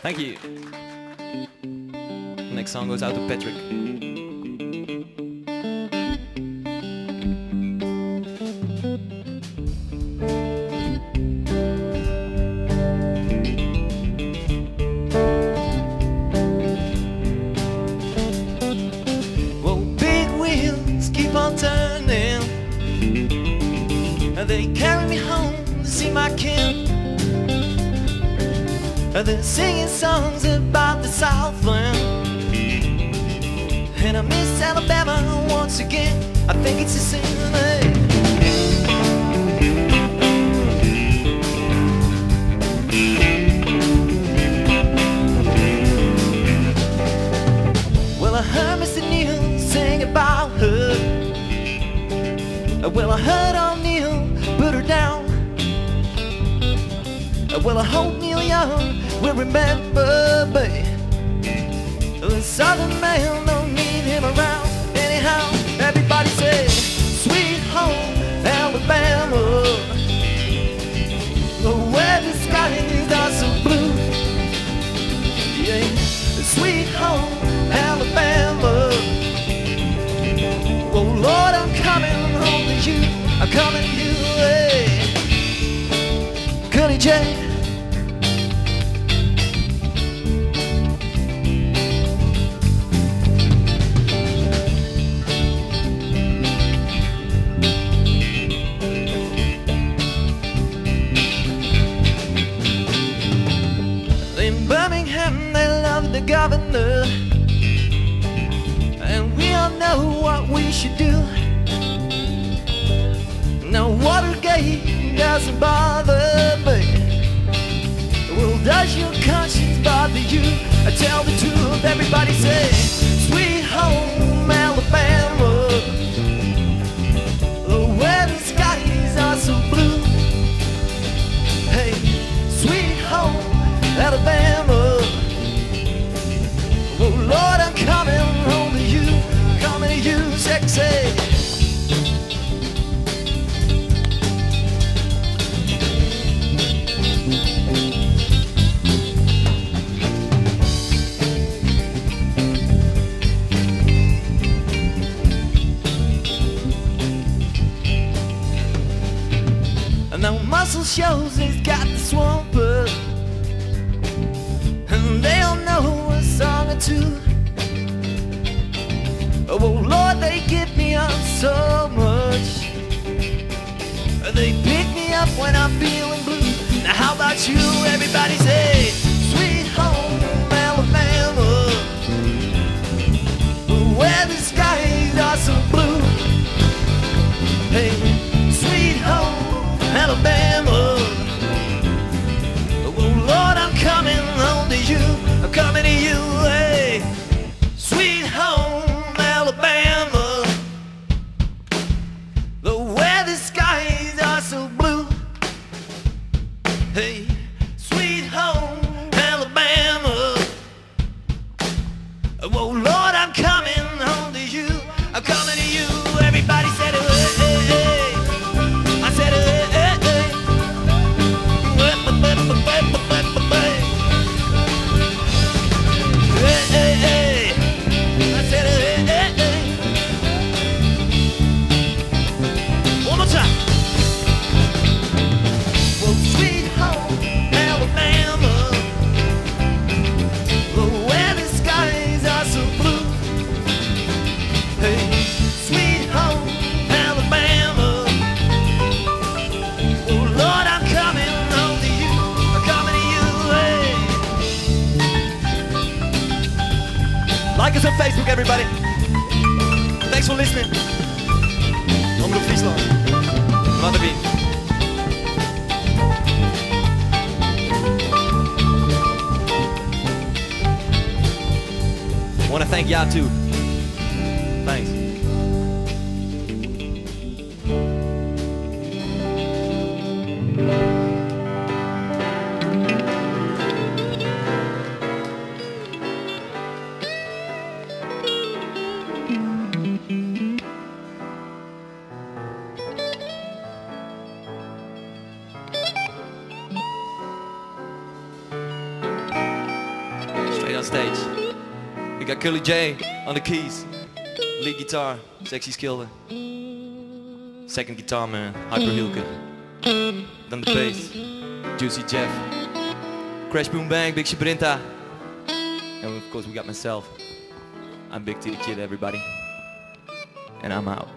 Thank you. Next song goes out to Patrick. Well, big wheels keep on turning, and they carry me home to see my kin. They're singing songs about the Southland, and I miss Alabama once again. I think it's a sin. Well, I heard Mr. Neal sing about her. Well, I heard old Neal put her down. Well, I hope Neil Young will remember, babe, the Southern man don't need him around. Anyhow, everybody say, sweet home Alabama, where the skies are so blue. Yeah, sweet home Alabama. Oh Lord, I'm coming home to you. I'm coming to you. Hey, Cuddy J. In Birmingham they love the governor, and we all know what we should do. Now Watergate doesn't bother me. Well, does your conscience bother you? I tell the truth, everybody say, sweet home Alabama, where the skies are so blue. Hey, sweet home Alabama. Oh Lord, I'm coming home to you, coming to you, sexy. And now Muscle shows he's got the swamper, and they all know a song or two. Oh Lord, they give me up so much. They pick me up when I'm feeling blue. Now how about you? Everybody say, sweet home Alabama, where the skies are so blue. Hey, sweet home Alabama. Oh Lord, I'm coming home to you. I'm coming to you. Hey, sweet home Alabama, where the skies are so blue. Hey, sweet home Alabama. Oh Lord, I'm coming home to you. I'm coming to you. Everybody said it. Hey, hey, hey. I said it. Hey, hey, hey. Hey, hey, hey. I said it. Hey, hey, hey. One more time. Well, sweet home Alabama, where the skies are so blue. Hey, sweet home Alabama. Oh Lord, I'm coming home to you. I'm coming to you. Hey. Like us on Facebook, everybody. Thanks for listening. Omroep Friesland. Wat een beat. Want to thank Ya too. Thanks. on stage. We got Curly J on the keys, lead guitar, Sexy Skilder. Second guitar man, Hyper Hilke. Then the bass, Juicy Jeff. Crash Boom Bang, Big Shabrinta. And of course we got myself. I'm Big T the Kid, everybody. And I'm out.